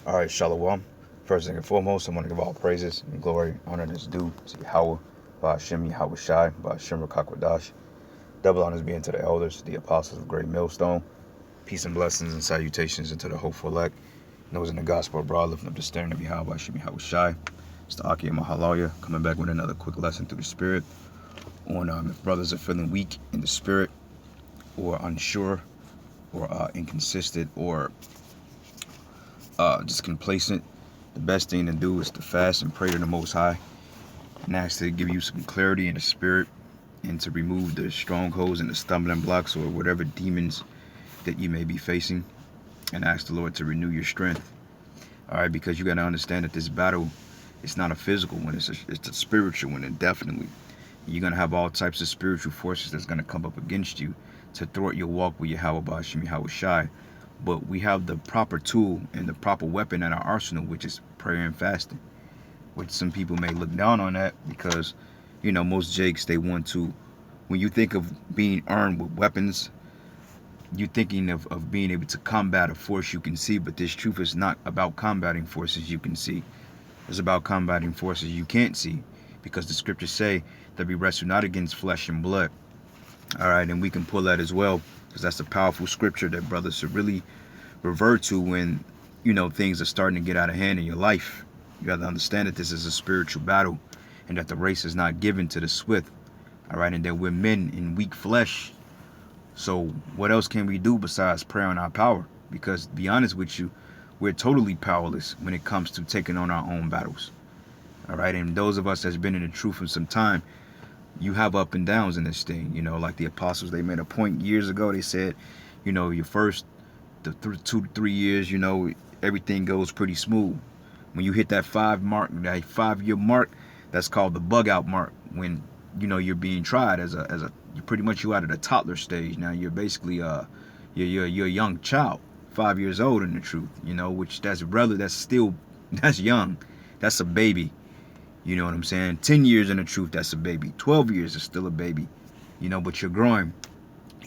All right, Shalom. First and foremost, I want to give all praises and glory, honor that's due to Yahweh, Ba'Shem Yahweh Shai, Ba'Shem Rakakwadash. Double honors being to the elders, the apostles of Great Millstone. Peace and blessings and salutations into the hopeful elect. Those in the gospel abroad, lifting up the standard of Yahweh, Ba'Shem Yahweh Shai. It's the Aki and Mahalalia, coming back with another quick lesson through the Spirit on if brothers are feeling weak in the Spirit or unsure or inconsistent or just complacent. The best thing to do is to fast and pray to the Most High and ask to give you some clarity in the spirit and to remove the strongholds and the stumbling blocks or whatever demons that you may be facing, and ask the Lord to renew your strength. All right, because you got to understand that this battle, it's not a physical one, it's a spiritual one, and definitely you're going to have all types of spiritual forces that's going to come up against you to thwart your walk with Yahweh Ba'Shem Yahweh Shai. But we have the proper tool and the proper weapon in our arsenal, which is prayer and fasting. Which some people may look down on that because, most jakes, they want to, when you think of being armed with weapons, you're thinking of being able to combat a force you can see. But this truth is not about combating forces you can see. It's about combating forces you can't see. Because the scriptures say that we wrestle not against flesh and blood. All right, and we can pull that as well, because that's a powerful scripture that brothers should really revert to when, things are starting to get out of hand in your life. You have to understand that this is a spiritual battle and that the race is not given to the swift. All right, and that we're men in weak flesh. So what else can we do besides pray on our power? Because to be honest with you, we're totally powerless when it comes to taking on our own battles. All right, and those of us that's been in the truth for some time, you have up and downs in this thing. Like the apostles, they made a point years ago. They said, your first 2 to 3 years, everything goes pretty smooth. When you hit that 5-year mark, that's called the bug out mark. When you're being tried as a you pretty much you out of the toddler stage. Now you're basically you're a young child, 5 years old in the truth. Which that's young, that's a baby. You know what I'm saying? 10 years in the truth, that's a baby. 12 years is still a baby. But you're growing.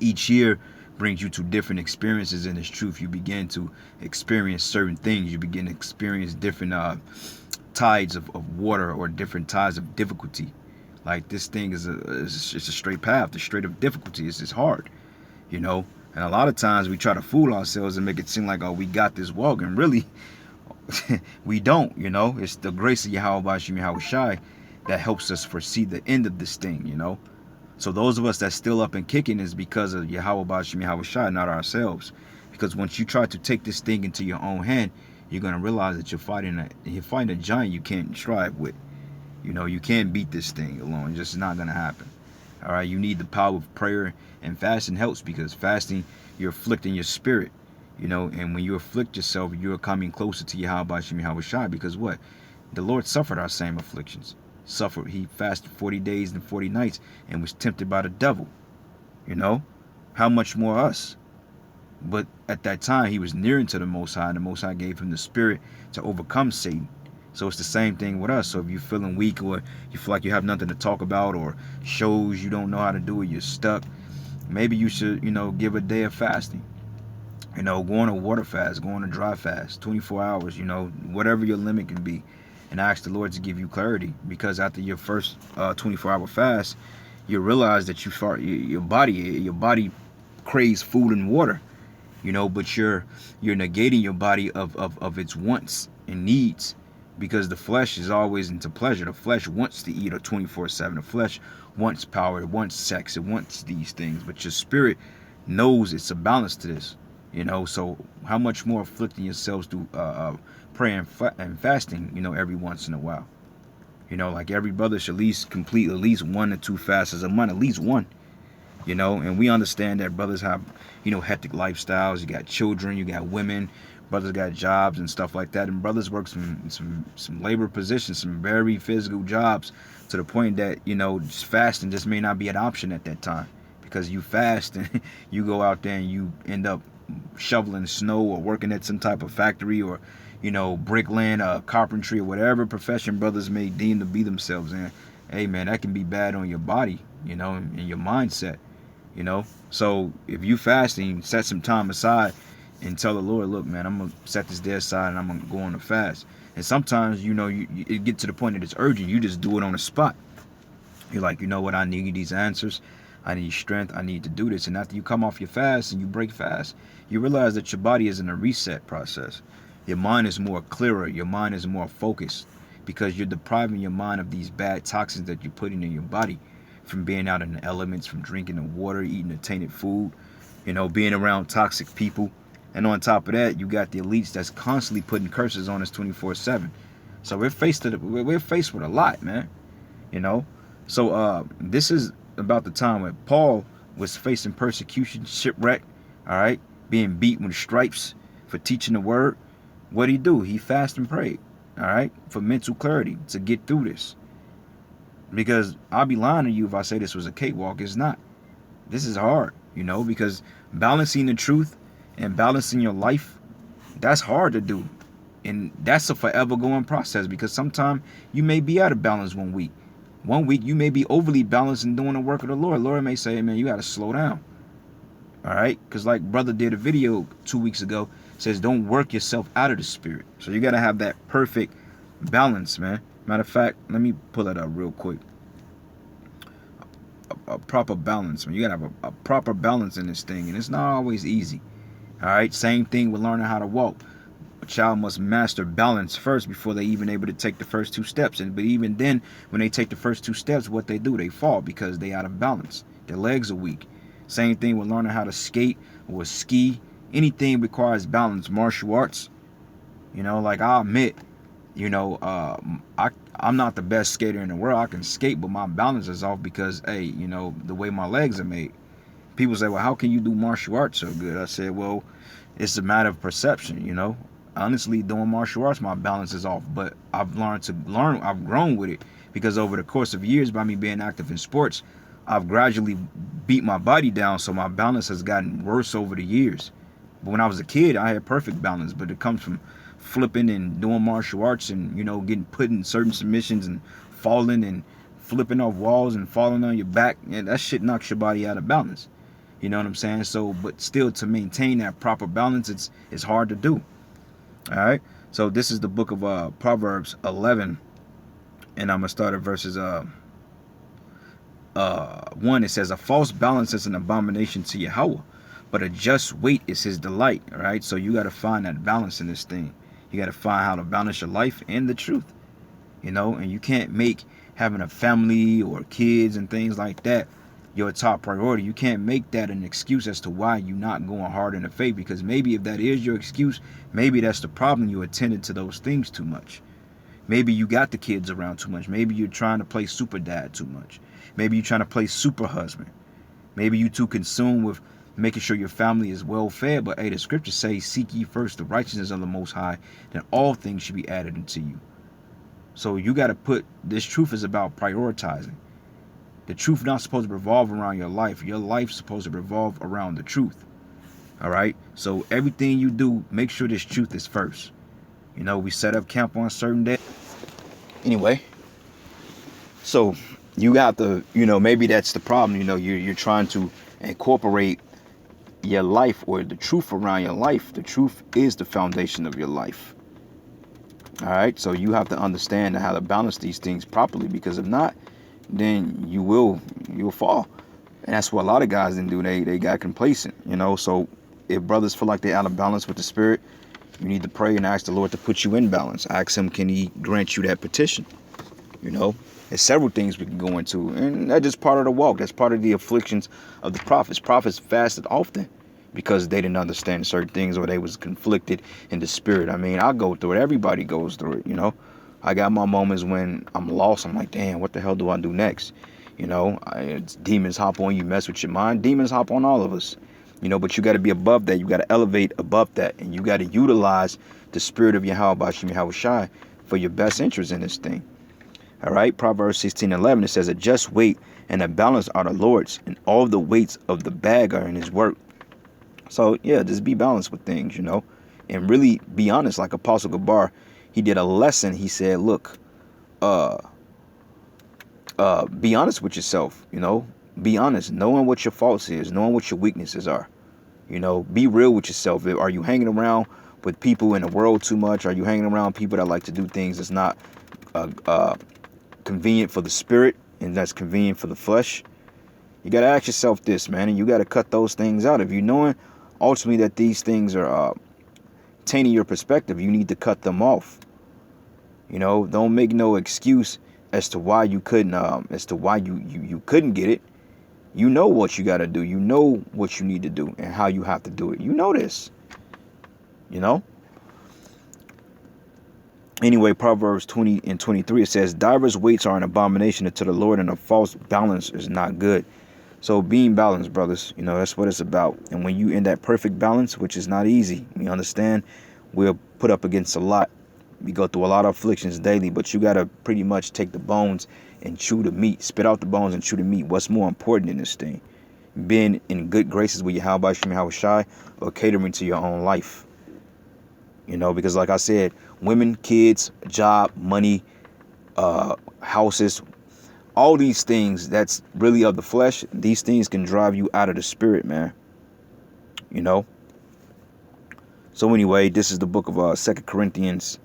Each year brings you to different experiences in this truth. You begin to experience certain things. You begin to experience different tides of water or different tides of difficulty. Like this thing is it's a straight path. The straight of difficulty is just hard. And a lot of times we try to fool ourselves and make it seem like, oh, we got this walk. And really, we don't, It's the grace of Yahweh Ba'Shem Yahweh Shai that helps us foresee the end of this thing, So those of us that's still up and kicking is because of Yahweh Ba'Shem Yahweh Shai, not ourselves. Because once you try to take this thing into your own hand, you're going to realize that you're fighting a giant you can't strive with. You can't beat this thing alone. It's just not going to happen. All right, you need the power of prayer, and fasting helps, because fasting, you're afflicting your spirit. And when you afflict yourself, you're coming closer to Yahweh Ba'Shem Yahweh Shai, because what? The Lord suffered our same afflictions. He fasted 40 days and 40 nights and was tempted by the devil. How much more us? But at that time, he was near to the Most High, and the Most High gave him the spirit to overcome Satan. So it's the same thing with us. So if you're feeling weak, or you feel like you have nothing to talk about, or shows you don't know how to do it, you're stuck, maybe you should, give a day of fasting. Go on a water fast, go on a dry fast, 24 hours, whatever your limit can be, and ask the Lord to give you clarity. Because after your first 24-hour fast, you realize that your body craves food and water, but you're negating your body of its wants and needs, because the flesh is always into pleasure. The flesh wants to eat 24/7. The flesh wants power, it wants sex, it wants these things, but your spirit knows it's a balance to this. So how much more afflicting yourselves through prayer and fasting, every once in a while. Like every brother should at least complete at least 1 or 2 fasts a month, at least one. And we understand that brothers have, hectic lifestyles. You got children, you got women, brothers got jobs and stuff like that. And brothers work some labor positions, some very physical jobs, to the point that, just fasting just may not be an option at that time. Because you fast and you go out there and you end up shoveling snow or working at some type of factory, or bricklaying, carpentry, or whatever profession brothers may deem to be themselves in. Hey man, that can be bad on your body, and your mindset. So if you fasting, set some time aside and tell the Lord, look, man, I'm gonna set this day aside and I'm gonna go on a fast. And sometimes, it get to the point that it's urgent. You just do it on the spot. You're like, you know what? I need these answers. I need strength. I need to do this. And after you come off your fast and you break fast, you realize that your body is in a reset process. Your mind is more clearer. Your mind is more focused because you're depriving your mind of these bad toxins that you're putting in your body from being out in the elements, from drinking the water, eating the tainted food, being around toxic people. And on top of that, you got the elites that's constantly putting curses on us 24/7. So we're faced with a lot, man. You know, so this is about the time when Paul was facing persecution, shipwreck, all right, being beat with stripes for teaching the word. What did he do? He fasted and prayed, all right, for mental clarity to get through this. Because I'll be lying to you if I say this was a cakewalk. It's not. This is hard, because balancing the truth and balancing your life, that's hard to do. And that's a forever going process because sometimes you may be out of balance one week. One week you may be overly balanced and doing the work of the Lord. Lord may say, man, you got to slow down. All right? Because like brother did a video 2 weeks ago, says don't work yourself out of the spirit. So you got to have that perfect balance, man. Matter of fact, let me pull that up real quick. A proper balance, man. You got to have a proper balance in this thing. And it's not always easy. All right? Same thing with learning how to walk. A child must master balance first before they even able to take the first 2 steps. But even then, when they take the first 2 steps, what they do, they fall because they out of balance. Their legs are weak. Same thing with learning how to skate or ski. Anything requires balance. Martial arts, like I'll admit, I'm not the best skater in the world. I can skate, but my balance is off because, hey, the way my legs are made. People say, well, how can you do martial arts so good? I said, well, it's a matter of perception, Honestly, doing martial arts, my balance is off. But I've grown with it because over the course of years, by me being active in sports, I've gradually beat my body down, so my balance has gotten worse over the years. But when I was a kid, I had perfect balance, but it comes from flipping and doing martial arts and, getting put in certain submissions and falling and flipping off walls and falling on your back. And that shit knocks your body out of balance. You know what I'm saying? So, but still to maintain that proper balance, it's hard to do. All right. So this is the book of Proverbs 11. And I'm going to start at verses 1. It says, a false balance is an abomination to Yahweh, but a just weight is his delight. All right. So you got to find that balance in this thing. You got to find how to balance your life and the truth, and you can't make having a family or kids and things like that your top priority. You can't make that an excuse as to why you're not going hard in the faith, because maybe if that is your excuse, maybe that's the problem. You attended to those things too much. Maybe you got the kids around too much. Maybe you're trying to play super dad too much. Maybe you're trying to play super husband. Maybe you too consumed with making sure your family is well fed. But hey, the scriptures say, seek ye first the righteousness of the Most High, then all things should be added unto you. So you got to put, this truth is about prioritizing. The truth not supposed to revolve around your life. Your life's supposed to revolve around the truth. All right? So everything you do, make sure this truth is first. We set up camp on a certain day. Anyway, so you got the, maybe that's the problem. You're trying to incorporate your life or the truth around your life. The truth is the foundation of your life. All right? So you have to understand how to balance these things properly, because if not, then you'll fall. And that's what a lot of guys didn't do. They got complacent, So if brothers feel like they're out of balance with the spirit, you need to pray and ask the Lord to put you in balance. Ask him, can he grant you that petition? There's several things we can go into, and that's just part of the walk. That's part of the afflictions of the prophets. Prophets fasted often because they didn't understand certain things, or they was conflicted in the spirit. I mean, I go through it. Everybody goes through it, I got my moments when I'm lost. I'm like, damn, what the hell do I do next? Demons hop on you, mess with your mind. Demons hop on all of us, but you got to be above that. You got to elevate above that. And you got to utilize the spirit of Yahweh Bashim Yahweh Shai for your best interest in this thing. All right. Proverbs 16:11, it says, a just weight and a balance are the Lord's, and all the weights of the bag are in his work. So, yeah, just be balanced with things, and really be honest. Like Apostle Gabar, he did a lesson. He said, look, be honest with yourself, Be honest, knowing what your faults is, knowing what your weaknesses are. You know, be real with yourself. Are you hanging around with people in the world too much? Are you hanging around people that like to do things that's not convenient for the spirit and that's convenient for the flesh? You got to ask yourself this, man, and you got to cut those things out. If you knowing ultimately that these things are tainting your perspective, you need to cut them off. You know, don't make no excuse as to why you couldn't, you couldn't get it. You know what you got to do. You know what you need to do and how you have to do it. You know this. You know. Anyway, Proverbs 20 and 23, it says, "Divers weights are an abomination unto the Lord, and a false balance is not good." So being balanced, brothers, you know, that's what it's about. And when you in that perfect balance, which is not easy, we understand, we'll put up against a lot. We go through a lot of afflictions daily, but you got to pretty much take the bones and chew the meat, spit out the bones and chew the meat. What's more important in this thing? Being in good graces with Yahweh Shem Yahushai, or catering to your own life? You know, because like I said, women, kids, job, money, houses, all these things that's really of the flesh, these things can drive you out of the spirit, man. You know? So anyway, this is the book of 2 Corinthians.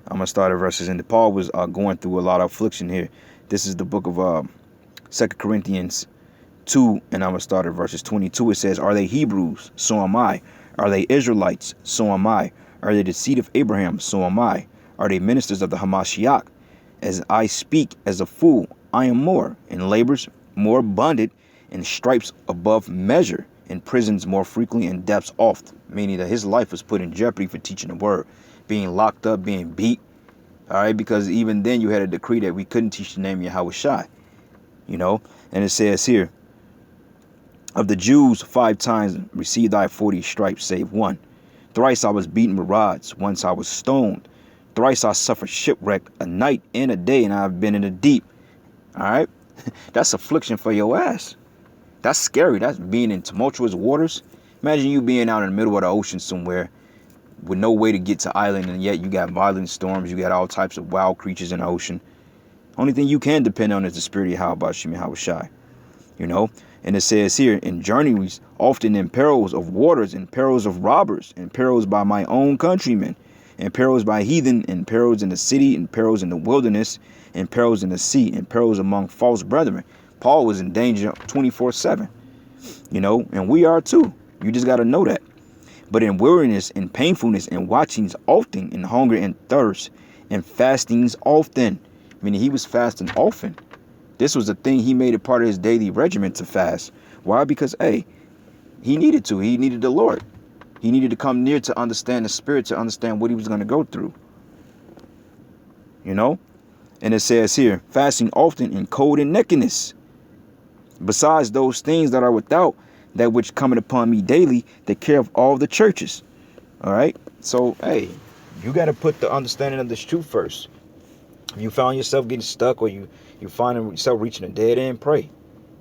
I'm going to start at verses. And Paul was going through a lot of affliction here. This is the book of 2 Corinthians 2, and I'm going to start at verses 22. It says, "Are they Hebrews? So am I. Are they Israelites? So am I. Are they the seed of Abraham? So am I. Are they ministers of the Hamashiach? As I speak as a fool, I am more. In labors more abundant, in stripes above measure, in prisons more frequently, in depths oft." Meaning that his life was put in jeopardy for teaching the word. Being locked up, being beat. All right, because even then you had a decree that we couldn't teach the name of Yahweh Shai. You know, and it says here, "Of the Jews 5 times received I 40 stripes, save one. Thrice I was beaten with rods. Once I was stoned. Thrice I suffered shipwreck, a night and a day, and I have been in the deep." All right, that's affliction for your ass. That's scary. That's being in tumultuous waters. Imagine you being out in the middle of the ocean somewhere with no way to get to island, and yet you got violent storms. You got all types of wild creatures in the ocean. Only thing you can depend on is the spirit of Yahweh Shem Yahushai. You know, and it says here, "In journeys, often in perils of waters, in perils of robbers, in perils by my own countrymen, in perils by heathen, in perils in the city, in perils in the wilderness, in perils in the sea, in perils among false brethren." Paul was in danger 24/7. You know, and we are too. You just got to know that. "But in weariness, in painfulness, in watchings often, in hunger and thirst, in fastings often." Meaning he was fasting often. This was a thing, he made it part of his daily regimen to fast. Why? Because, hey, he needed to. He needed the Lord. He needed to come near to understand the spirit, to understand what he was going to go through. You know? And it says here, "Fasting often in cold and nakedness. Besides those things that are without, that which cometh upon me daily, the care of all the churches." All right? So, hey, you got to put the understanding of this truth first. If you found yourself getting stuck, or you find yourself reaching a dead end, pray.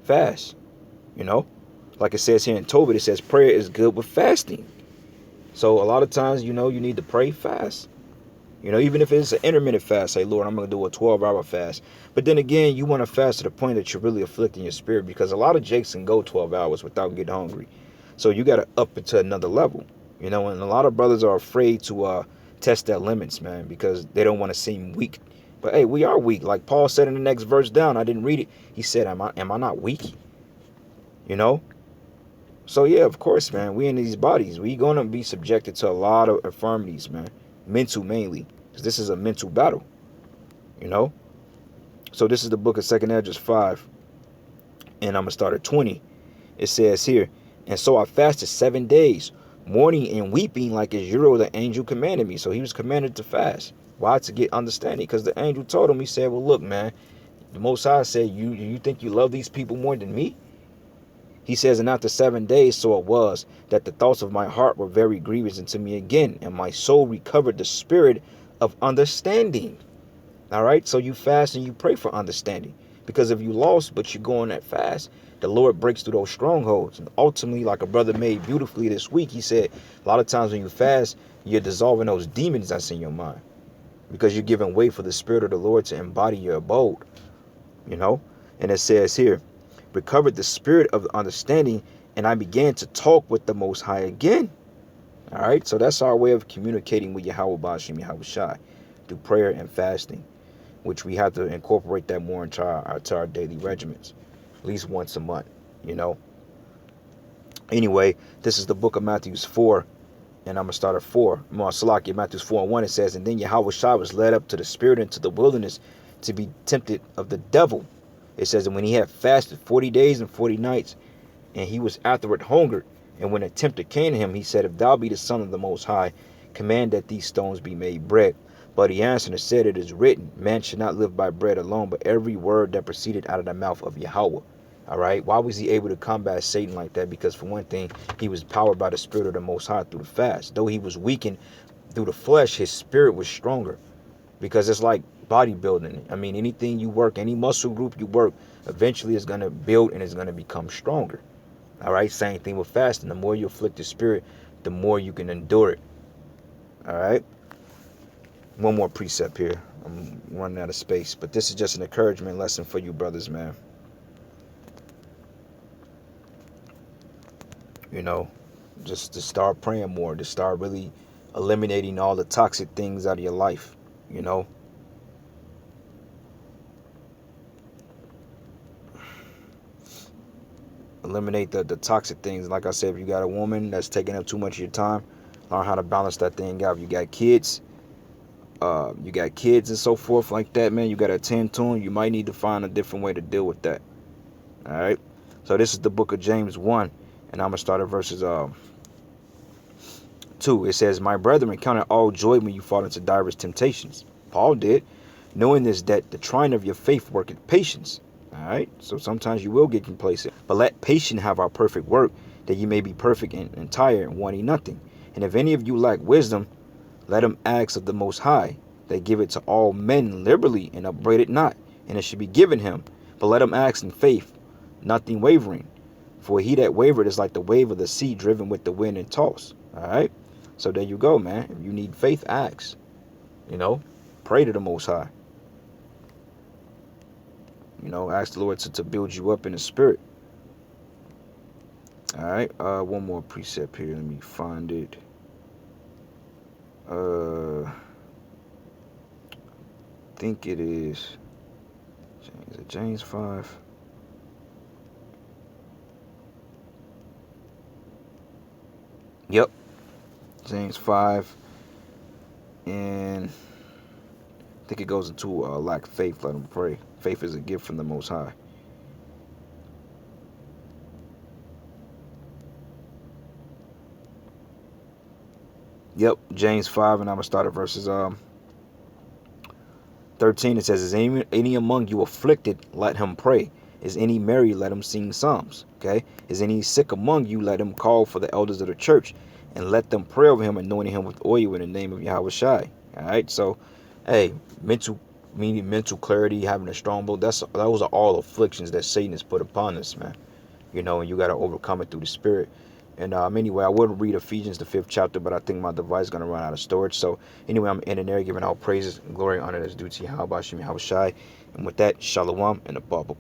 Fast. You know? Like it says here in Tobit, it says prayer is good with fasting. So a lot of times, you know, you need to pray fast. You know, even if it's an intermittent fast, say, "Lord, I'm going to do a 12-hour fast." But then again, you want to fast to the point that you're really afflicting your spirit, because a lot of jakes can go 12 hours without getting hungry. So you got to up it to another level. You know, and a lot of brothers are afraid to test their limits, man, because they don't want to seem weak. But hey, we are weak. Like Paul said in the next verse down, I didn't read it. He said, am I not weak? You know? So yeah, of course, man, we in these bodies. We going to be subjected to a lot of infirmities, man. Mental mainly. Because this is a mental battle. You know? So this is the book of 2nd Esdras 5. And I'm going to start at 20. It says here, "And so I fasted 7 days, mourning and weeping like as Uriel the angel commanded me." So he was commanded to fast. Why? To get understanding. Because the angel told him, he said, "Well, look, man, the Most High said, you think you love these people more than me?" He says, "And after 7 days, so it was, that the thoughts of my heart were very grievous unto me again, and my soul recovered the spirit of understanding." All right, so you fast and you pray for understanding. Because if you lost, but you go on that fast, the Lord breaks through those strongholds. And ultimately, like a brother made beautifully this week, he said, a lot of times when you fast, you're dissolving those demons that's in your mind. Because you're giving way for the Spirit of the Lord to embody your abode. You know? And it says here, "Recovered the spirit of understanding and I began to talk with the Most High again. All right, so that's our way of communicating with Yahweh Bashim Yahweh Shai through prayer and fasting, which we have to incorporate that more into our daily regimens, at least once a month, you know. Anyway, this is the book of Matthew 4, and I'm going to start at 4. Salaki, Matthew 4 and 1, it says, and then Yahweh Shai was led up to the Spirit into the wilderness to be tempted of the devil. It says, and when he had fasted 40 days and 40 nights, and he was afterward hungered, and when a tempter came to him, he said, if thou be the Son of the Most High, command that these stones be made bread. But he answered and said, it is written, man should not live by bread alone, but every word that proceeded out of the mouth of Yahweh. All right. Why was he able to combat Satan like that? Because for one thing, he was powered by the Spirit of the Most High through the fast. Though he was weakened through the flesh, his spirit was stronger. Because it's like bodybuilding. I mean, anything you work, any muscle group you work, eventually it's going to build and it's going to become stronger. All right. Same thing with fasting. The more you afflict the spirit, the more you can endure it. All right. One more precept here. I'm running out of space, but this is just an encouragement lesson for you brothers, man. You know, just to start praying more, to start really eliminating all the toxic things out of your life, you know. Eliminate the toxic things. Like I said, if you got a woman that's taking up too much of your time, learn how to balance that thing out. If you got kids, and so forth like that, man, you got to attend to them. You might need to find a different way to deal with that. All right. So this is the book of James 1, and I'm going to start at verses 2. It says, my brethren, count it all joy when you fall into diverse temptations. Paul did, knowing this, that the trying of your faith worketh patience. All right. So sometimes you will get complacent, but let patience have our perfect work, that you may be perfect and entire and wanting nothing. And if any of you lack wisdom, let him ask of the Most High, that give it to all men liberally, and upbraid it not, and it should be given him. But let him ask in faith, nothing wavering. For he that wavered is like the wave of the sea, driven with the wind and tossed. All right. So there you go, man. If you need faith, ask. You know, pray to the Most High. You know, ask the Lord to build you up in the spirit. All right. One more precept here. Let me find it. I think it is. Is it James 5? Yep. James 5. And I think it goes into lack of faith, let him pray. Faith is a gift from the Most High. Yep, James 5, and I'm going to start at verses 13. It says, is any among you afflicted, let him pray. Is any merry, let him sing psalms. Okay. Is any sick among you, let him call for the elders of the church, and let them pray over him, anointing him with oil in the name of Yahweh Shai. All right. So, hey, mental clarity, having a strong will, those are all afflictions that Satan has put upon us, man. You know, and you got to overcome it through the spirit. And anyway, I would read Ephesians, the 5th chapter, but I think my device is going to run out of storage. So anyway, I'm ending there, giving all praises and glory and honor that's due to Yahweh Bashim Yahweh Shai. And with that, Shalom and a Baba.